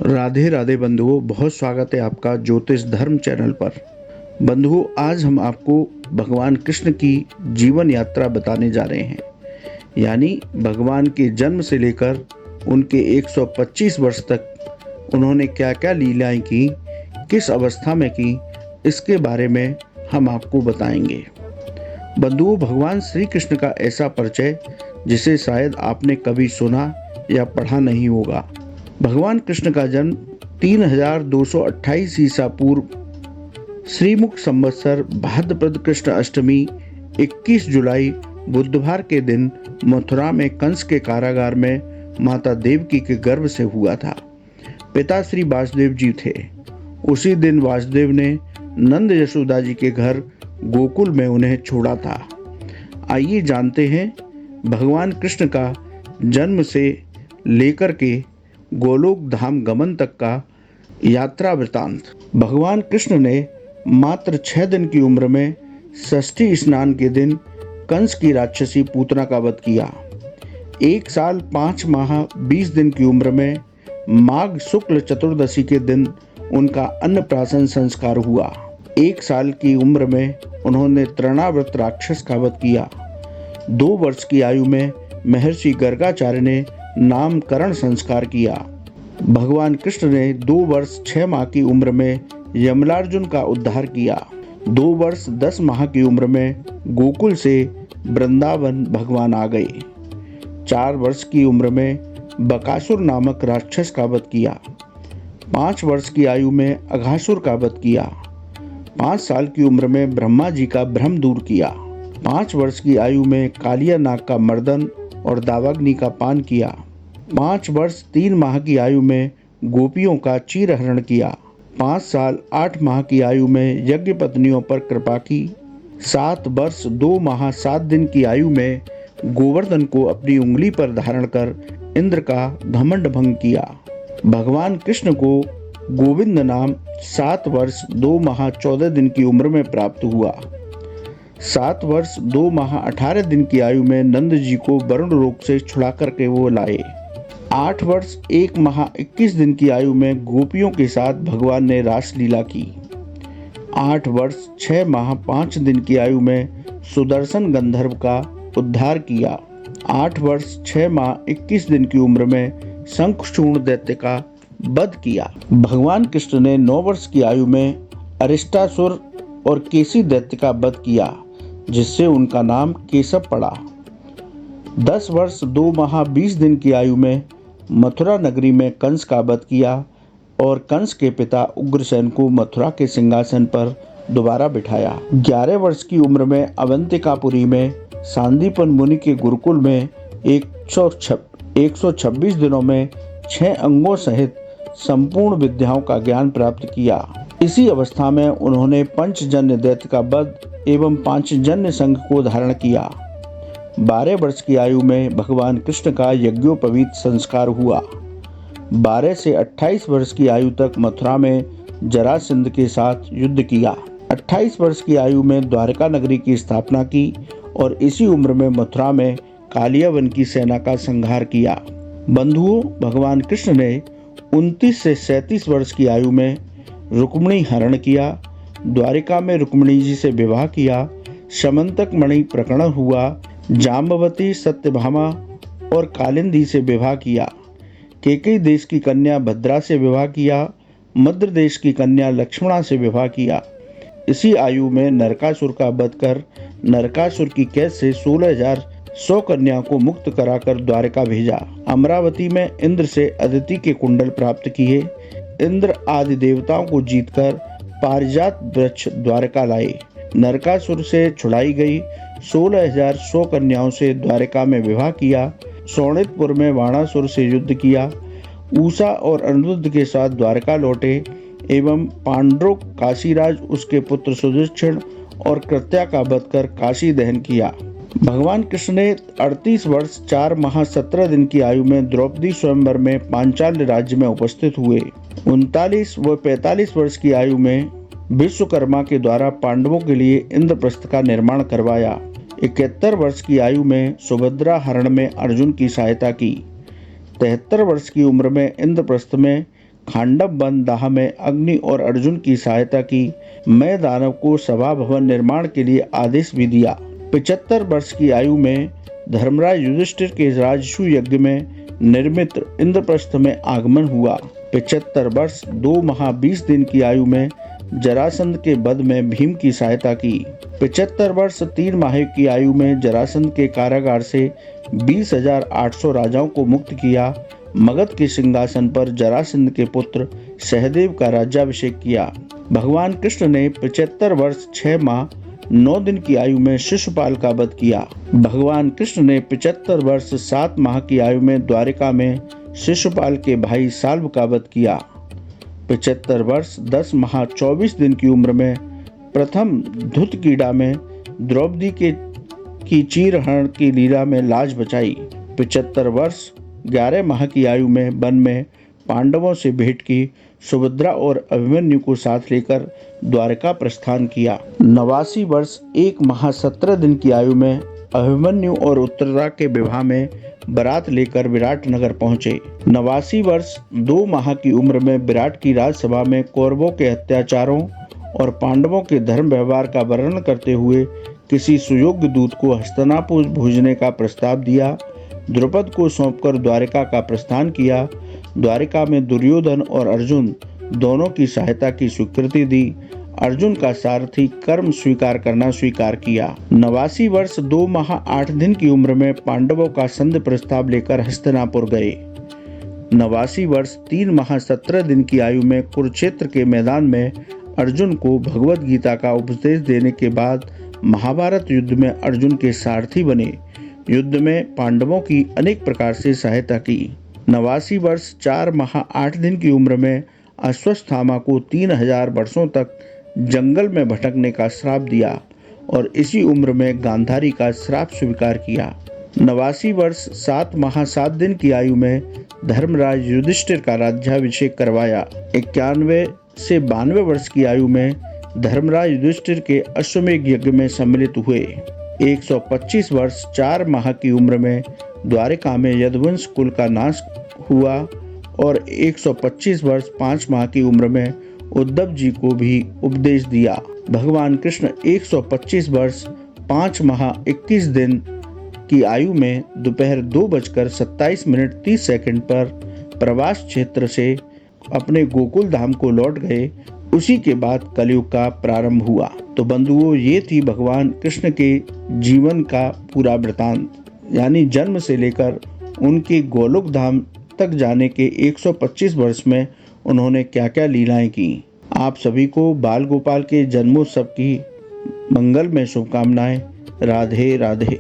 राधे राधे बंधुओं, बहुत स्वागत है आपका ज्योतिष धर्म चैनल पर। बंधुओं, आज हम आपको भगवान कृष्ण की जीवन यात्रा बताने जा रहे हैं। यानी भगवान के जन्म से लेकर उनके 125 वर्ष तक उन्होंने क्या क्या लीलाएं की, किस अवस्था में की, इसके बारे में हम आपको बताएंगे। बंधुओं, भगवान श्री कृष्ण का ऐसा परिचय जिसे शायद आपने कभी सुना या पढ़ा नहीं होगा। भगवान कृष्ण का जन्म 3228 ईसा पूर्व श्रीमुख संवत्सर भाद्रपद कृष्ण अष्टमी 21 जुलाई बुधवार के दिन मथुरा में कंस के कारागार में माता देवकी के गर्भ से हुआ था। पिता श्री वासुदेव जी थे। उसी दिन वासुदेव ने नंद यशोदा जी के घर गोकुल में उन्हें छोड़ा था। आइए जानते हैं भगवान कृष्ण का जन्म से लेकर के गोलोक धाम गमन तक का यात्रा वृतांत। भगवान कृष्ण ने मात्र 6 दिन की उम्र में षष्ठी स्नान के दिन कंस की राक्षसी पूतना का वध किया। 1 साल 5 माह 20 दिन की उम्र में माघ शुक्ल चतुर्दशी के दिन उनका अन्नप्राशन संस्कार हुआ। 1 साल की उम्र में उन्होंने तृणाव्रत राक्षस का वध किया। 2 वर्ष की आयु में महर्षि गर्गाचार्य ने नामकरण संस्कार किया। भगवान कृष्ण ने 2 वर्ष 6 माह की उम्र में यमलार्जुन का उद्धार किया। 2 वर्ष 10 माह की उम्र में गोकुल से वृंदावन भगवान आ गए। 4 वर्ष की उम्र में बकासुर नामक राक्षस का वध किया। 5 वर्ष की आयु में अघासुर का वध किया। 5 साल की उम्र में ब्रह्मा जी का भ्रम दूर किया। 5 वर्ष की आयु में कालिया नाग का मर्दन और दावाग्नि का पान किया। 5 वर्ष 3 माह की आयु में गोपियों का चीरहरण किया। 5 साल 8 माह की आयु में यज्ञ पत्नियों पर कृपा की। 7 वर्ष 2 माह 7 दिन की आयु में गोवर्धन को अपनी उंगली पर धारण कर इंद्र का घमंड भंग किया। भगवान कृष्ण को गोविंद नाम 7 वर्ष 2 माह 14 दिन की उम्र में प्राप्त हुआ। 7 वर्ष 2 माह 18 दिन की आयु में नंद जी को वरुण रोग से छुड़ा करके वो लाए। 8 वर्ष 1 माह 21 दिन की आयु में गोपियों के साथ भगवान ने रासलीला की। 8 वर्ष 6 माह 5 दिन की आयु में सुदर्शन गंधर्व का उद्धार किया। 8 वर्ष 6 माह 21 दिन की उम्र में शंखचूर्ण दैत्य का वध किया। भगवान कृष्ण ने 9 वर्ष की आयु में अरिष्टासुर और केसी दैत्य का वध किया, जिससे उनका नाम केशव पड़ा। 10 वर्ष 2 माह 20 दिन की आयु में मथुरा नगरी में कंस का वध किया और कंस के पिता उग्रसेन को मथुरा के सिंहासन पर दोबारा बिठाया। 11 वर्ष की उम्र में अवंतिकापुरी में सांदीपन मुनि के गुरुकुल में 126 दिनों में 6 अंगों सहित संपूर्ण विद्याओं का ज्ञान प्राप्त किया। इसी अवस्था में उन्होंने पंचजन्य दैत्य का वध एवं पांचजन्य संघ को धारण किया। 12 वर्ष की आयु में भगवान कृष्ण का यज्ञोपवीत संस्कार हुआ। 12 से 28 वर्ष की आयु तक मथुरा में जरासंध के साथ युद्ध किया। 28 वर्ष की आयु में द्वारका नगरी की स्थापना की और इसी उम्र में मथुरा में कालियावन की सेना का संहार किया। बंधुओं, भगवान कृष्ण ने 29 से 37 वर्ष की आयु में रुक्मिणी हरण किया। द्वारिका में रुक्मिणी जी से विवाह किया। समंतक मणि प्रकरण हुआ। जाम्बवती, सत्यभामा और कालिंदी से विवाह किया। केकई देश की कन्या भद्रा से विवाह किया। मद्र देश की कन्या लक्ष्मणा से विवाह किया। इसी आयु में नरकासुर का वध कर नरकासुर की कैद से 16,100 कन्याओं को मुक्त कराकर द्वारिका भेजा। अमरावती में इंद्र से अदिति के कुंडल प्राप्त किए। इंद्र आदि देवताओं को जीतकर पारिजात वृक्ष द्वारका लाए। नरकासुर से छुड़ाई गई 16,100 कन्याओं से द्वारका में विवाह किया। शोणितपुर में वाणासुर से युद्ध किया। ऊषा और अनिरुद्ध के साथ द्वारका लौटे एवं पांडुरों काशीराज उसके पुत्र सुदक्षिण और कृत्या का वध कर काशी दहन किया। भगवान कृष्ण ने 38 वर्ष 4 माह 17 दिन की आयु में द्रौपदी स्वयंवर में पांचाल राज्य में उपस्थित हुए। 39 व 45 वर्ष की आयु में विश्वकर्मा के द्वारा पांडवों के लिए इंद्रप्रस्थ का निर्माण करवाया। 71 वर्ष की आयु में सुभद्रा हरण में अर्जुन की सहायता की। 73 वर्ष की उम्र में इंद्रप्रस्थ में खांडव वन दाह में अग्नि और अर्जुन की सहायता की। मैं दानव को सभा भवन निर्माण के लिए आदेश भी दिया। 75 वर्ष की आयु में धर्मराज युधिष्ठिर के राजसू यज्ञ में निर्मित इंद्रप्रस्थ में आगमन हुआ। 75 वर्ष 2 माह 20 दिन की आयु में जरासंध के वध में भीम की सहायता की। 75 वर्ष 3 माह की आयु में जरासंध के कारागार से 20,800 राजाओं को मुक्त किया। मगध के सिंहासन पर जरासंध के पुत्र सहदेव का राज्याभिषेक किया। भगवान कृष्ण ने 75 वर्ष 6 माह 9 दिन की आयु में शिशुपाल का वध किया। भगवान कृष्ण ने 75 वर्ष 7 माह की आयु में द्वारिका में शिशुपाल के भाई साल्व का वध किया। 75 वर्ष 10 माह 24 दिन की उम्र में प्रथम धुतकीड़ा में द्रौपदी की चीरहरण की लीला में लाज बचाई। 75 वर्ष 11 माह की आयु में वन में पांडवों से भेंट की। सुभद्रा और अभिमन्यु को साथ लेकर द्वारका प्रस्थान किया। 89 वर्ष 1 माह 17 दिन की आयु में अभिमन्यु और उत्तरा के विवाह में बारात लेकर विराट नगर पहुंचे। 89 वर्ष 2 माह की उम्र में विराट की राजसभा में कौरवों के अत्याचारों और पांडवों के धर्म व्यवहार का वर्णन करते हुए किसी सुयोग्य दूत को हस्तिनापुर भेजने का प्रस्ताव दिया। द्रुपद को सौंपकर द्वारिका का प्रस्थान किया। द्वारिका में दुर्योधन और अर्जुन दोनों की सहायता की स्वीकृति दी। अर्जुन का सारथी कर्म स्वीकार करना स्वीकार किया। 89 वर्ष 2 माह 8 दिन की उम्र में पांडवों का संधि प्रस्ताव लेकर हस्तिनापुर गए। 89 वर्ष 3 माह 17 दिन की आयु में कुरुक्षेत्र के मैदान में अर्जुन को भगवद गीता का उपदेश देने के बाद महाभारत युद्ध में अर्जुन के सारथी बने। युद्ध में पांडवों की अनेक प्रकार से सहायता की। 89 वर्ष 4 माह 8 दिन की उम्र में अश्वत्थामा को 3000 वर्षों तक जंगल में भटकने का श्राप दिया और इसी उम्र में गांधारी का श्राप स्वीकार किया। 89 वर्ष 7 माह 7 दिन की आयु में धर्मराज युधिष्ठिर का राज्याभिषेक करवाया। 91 से 92 वर्ष की आयु में धर्मराज युधिष्ठिर के अश्वमेध यज्ञ में सम्मिलित हुए। 125 वर्ष 4 माह की उम्र में द्वारिका में यदुवंश कुल का नाश हुआ और 125 वर्ष 5 माह की उम्र में उद्धव जी को भी उपदेश दिया। भगवान कृष्ण 125 वर्ष 5 माह 21 दिन की आयु में दोपहर 2:27:30 पर प्रवास क्षेत्र से अपने गोकुल धाम को लौट गए। उसी के बाद कलयुग का प्रारंभ हुआ। तो बंधुओं, ये थी भगवान कृष्ण के जीवन का पूरा वृतांत, यानी जन्म से लेकर उनके गोलोक धाम तक जाने के 125 वर्ष में उन्होंने क्या क्या लीलाएं की। आप सभी को बाल गोपाल के जन्मोत्सव की मंगलमय शुभकामनाएं। राधे राधे।